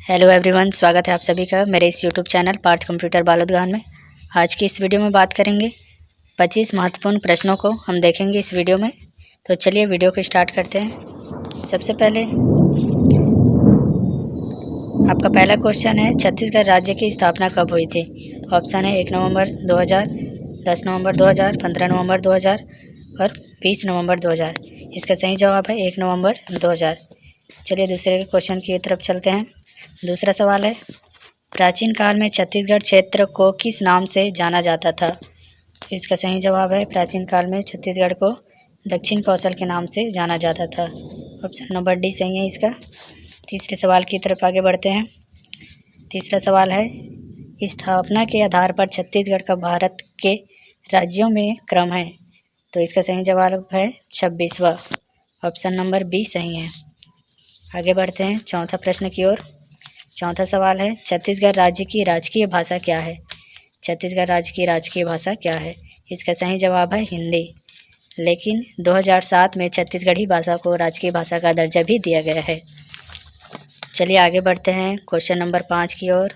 Hello everyone, स्वागत है आप सभी का मेरे इस यूट्यूब चैनल पार्थ कंप्यूटर बालोदगान में। आज की इस वीडियो में बात करेंगे 25 महत्वपूर्ण प्रश्नों को हम देखेंगे इस वीडियो में। तो चलिए वीडियो को स्टार्ट करते हैं। सबसे पहले आपका पहला क्वेश्चन है, छत्तीसगढ़ राज्य की स्थापना कब हुई थी? ऑप्शन है 1 नवंबर 2000, 10 नवंबर 2000, 15 नवंबर 2000 और 20 नवंबर 2000। इसका सही जवाब है 1 नवंबर 2000। चलिए दूसरे क्वेश्चन की तरफ चलते हैं। दूसरा सवाल है, प्राचीन काल में छत्तीसगढ़ क्षेत्र को किस नाम से जाना जाता था? इसका सही जवाब है प्राचीन काल में छत्तीसगढ़ को दक्षिण कौशल के नाम से जाना जाता था। ऑप्शन नंबर डी सही है इसका। तीसरे सवाल की तरफ आगे बढ़ते हैं। तीसरा सवाल है, स्थापना के आधार पर छत्तीसगढ़ का भारत के राज्यों में क्रम है। तो इसका सही जवाब है 26वां। ऑप्शन नंबर बी सही है। आगे बढ़ते हैं चौथा प्रश्न की ओर। चौथा सवाल है, छत्तीसगढ़ राज्य की राजकीय भाषा क्या है? छत्तीसगढ़ राज्य की राजकीय भाषा क्या है? इसका सही जवाब है हिंदी। लेकिन 2007 में छत्तीसगढ़ी भाषा को राजकीय भाषा का दर्जा भी दिया गया है। चलिए आगे बढ़ते हैं क्वेश्चन नंबर 5 की ओर।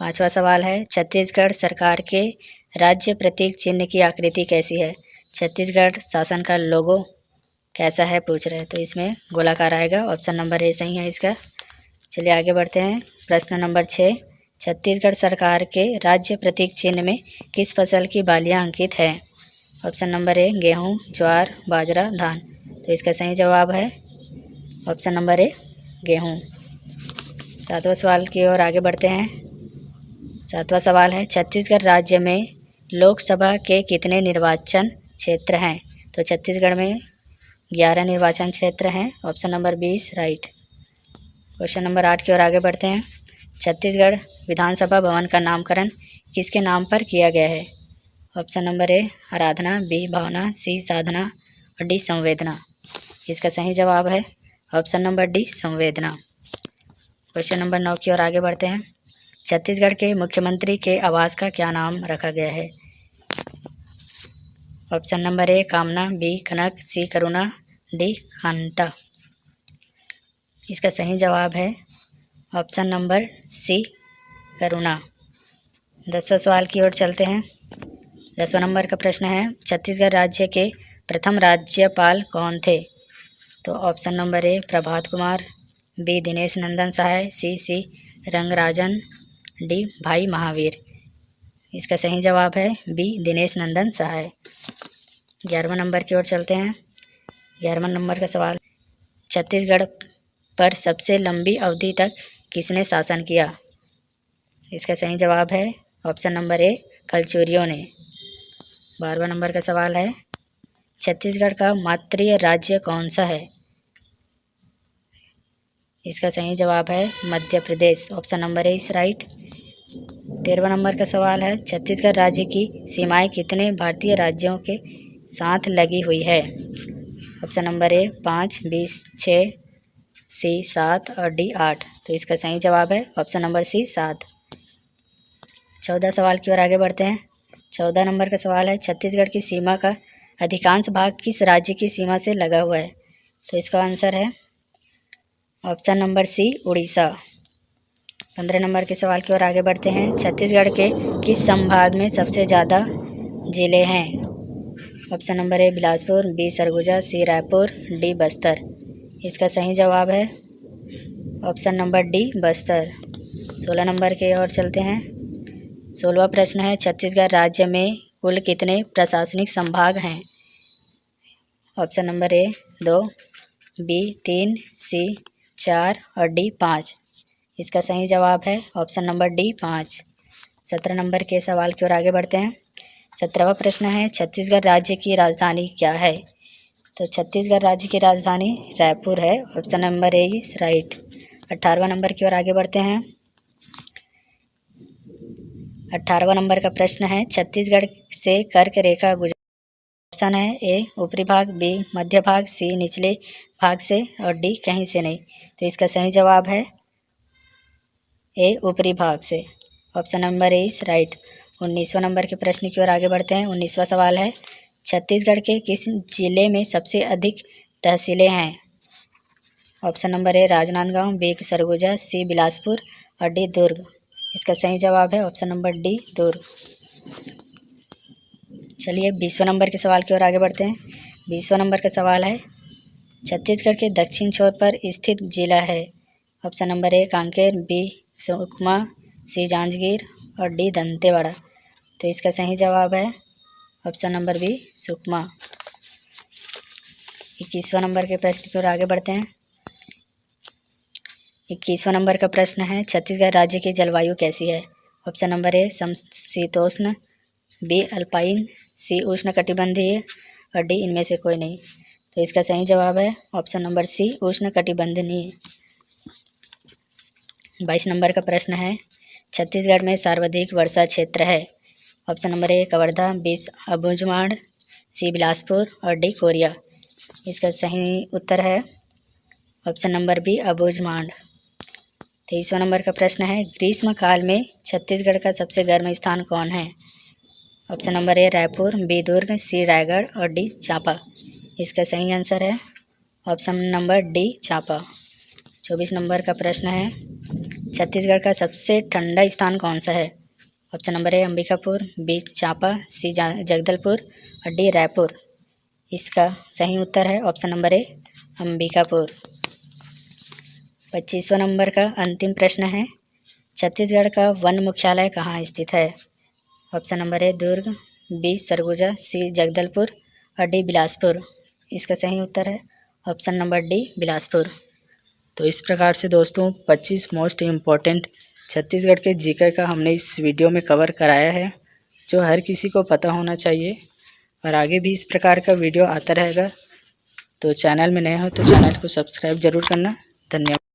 पांचवा सवाल है, छत्तीसगढ़ सरकार के राज्य प्रतीक चिन्ह की आकृति कैसी है? छत्तीसगढ़ शासन का लोगो कैसा है पूछ रहे हैं, तो इसमें गोलाकार आएगा। ऑप्शन नंबर ए सही है इसका। चलिए आगे बढ़ते हैं प्रश्न नंबर 6, छत्तीसगढ़ सरकार के राज्य प्रतीक चिन्ह में किस फसल की बालियां अंकित है? ऑप्शन नंबर ए गेहूं, ज्वार, बाजरा, धान। तो इसका सही जवाब है ऑप्शन नंबर ए गेहूं। सातवां सवाल की ओर आगे बढ़ते हैं। सातवां सवाल है, छत्तीसगढ़ राज्य में लोकसभा के कितने निर्वाचन क्षेत्र हैं? तो छत्तीसगढ़ में 11 निर्वाचन क्षेत्र हैं। Option number 20 right. Question number 8 की ओर आगे बढ़ते हैं। छत्तीसगढ़ विधानसभा भवन का नामकरण किसके नाम पर किया गया है? ऑप्शन नंबर ए आराधना, बी भावना, सी साधना और डी संवेदना। इसका सही जवाब है ऑप्शन नंबर डी संवेदना। क्वेश्चन नंबर 9 की ओर आगे बढ़ते हैं। छत्तीसगढ़ के मुख्यमंत्री के आवास का क्या नाम रखा गया है? ऑप्शन नंबर ए कामना, बी कनक, सी करुणा, डी कांटा। इसका सही जवाब है ऑप्शन नंबर सी करुणा। 10वां सवाल की ओर चलते हैं। 10वां नंबर का प्रश्न है, छत्तीसगढ़ राज्य के प्रथम राज्यपाल कौन थे? तो option number A Prabhat Kumar, B Dinesh Nandan Sahay, C Rangarajan, D Bhai Mahavir. इसका सही जवाब है बी दिनेश नंदन सहाय। 11वां नंबर की ओर चलते हैं। 11वां नंबर का सवाल, छत्तीसगढ़ पर सबसे लंबी अवधि तक किसने शासन किया? इसका सही जवाब है ऑप्शन नंबर ए कलचुरियों ने। 12वां नंबर का सवाल है, छत्तीसगढ़ का मातृ राज्य कौन सा है? इसका सही जवाब है Madhya Pradesh. Option number A is right. 13वां नंबर का सवाल है, छत्तीसगढ़ राज्य की सीमाएं कितने भारतीय राज्यों के साथ लगी हुई है? ऑप्शन नंबर ए 5, बी 6, सी 7 और डी 8। तो इसका सही जवाब है ऑप्शन नंबर सी 7। 14 सवाल की ओर आगे बढ़ते हैं। 14 नंबर का सवाल है, छत्तीसगढ़ की सीमा का अधिकांश भाग किस राज्य की सीमा से लगा हुआ है? तो इसका आंसर है option number C Orissa. 15 number के सवाल की ओर आगे बढ़ते हैं। छत्तीसगढ़ के किस संभाग में सबसे ज़्यादा जिले हैं? Option number A Bilaspur, B Surguja, C Raipur, D Bastar. इसका सही जवाब है option number D Bastar. 16 number के ओर चलते हैं। 16वां प्रश्न है, छत्तीसगढ़ राज्य में कुल कितने प्रशासनिक संभाग हैं? ऑप्शन नंबर ए 2, बी 3, सी 4 और डी 5। इसका सही जवाब है ऑप्शन नंबर डी 5। 17 नंबर के सवाल की ओर आगे बढ़ते हैं। 17वां प्रश्न है, छत्तीसगढ़ राज्य की राजधानी क्या है? तो छत्तीसगढ़ राज्य की राजधानी रायपुर है। Option number A is right. 18वां नंबर की ओर आगे बढ़ते हैं। 18वां नंबर का प्रश्न है, छत्तीसगढ़ से कर्क रेखा गुजर। ऑप्शन है ए ऊपरी भाग, बी मध्य भाग, सी निचले भाग से और डी कहीं से नहीं। तो इसका सही जवाब है ए ऊपरी भाग से। Option number A is right. 19वां नंबर के प्रश्न की ओर आगे बढ़ते हैं। 19वां सवाल है, छत्तीसगढ़ के किस जिले में सबसे अधिक तहसीलें हैं? Option number A Rajnandgaon, B Surguja, C Bilaspur और डी दुर्ग। इसका सही जवाब है ऑप्शन नंबर डी दुर्ग। चलिए 20वें नंबर के सवाल की ओर आगे बढ़ते हैं। 20वां नंबर का सवाल है, छत्तीसगढ़ के दक्षिण छोर पर स्थित जिला है। Option number A Kanker, B Sukma, C Janjgir और डी दंतेवाड़ा। तो इसका सही जवाब है ऑप्शन नंबर बी सुकमा। 21वां नंबर के प्रश्न की ओर आगे बढ़ते हैं। 21वां नंबर का प्रश्न है, छत्तीसगढ़ राज्य की जलवायु कैसी है। ऑप्शन नंबर ए समशीतोष्ण, बी अल्पाइन, सी उष्णकटिबंधीय और डी इनमें से कोई नहीं। तो इसका सही जवाब है ऑप्शन नंबर सी उष्णकटिबंधीय। 22 नंबर का प्रश्न है, छत्तीसगढ़ में सर्वाधिक वर्षा क्षेत्र है। Option number A Kawardha, B Abujhmar, C Bilaspur और डी कोरिया। इसका सही उत्तर है ऑप्शन नंबर बी अबूझमाड़। 23वां नंबर का प्रश्न है, ग्रीष्म काल में छत्तीसगढ़ का सबसे गर्म स्थान कौन है। Option number A Raipur, B Durg, C Raigarh और डी चांपा। इसका सही आंसर है ऑप्शन नंबर डी चांपा। 24 नंबर का प्रश्न है, छत्तीसगढ़ का सबसे ठंडा स्थान कौन सा है। Option number A Ambikapur, B Champa, C Jagdalpur और डी रायपुर। इसका सही उत्तर है ऑप्शन नंबर ए अंबिकापुर। 25वां नंबर का अंतिम प्रश्न है, छत्तीसगढ़ का वन मुख्यालय कहाँ स्थित है। Option number A Durg, B Surguja, C Jagdalpur और डी बिलासपुर। इसका सही उत्तर है ऑप्शन नंबर डी बिलासपुर। तो इस प्रकार से दोस्तों 25 मोस्ट इम्पॉर्टेंट छत्तीसगढ़ के जीके का हमने इस वीडियो में कवर कराया है, जो हर किसी को पता होना चाहिए। और आगे भी इस प्रकार का वीडियो आता रहेगा। तो चैनल में नए हो तो चैनल को सब्सक्राइब ज़रूर करना। धन्यवाद।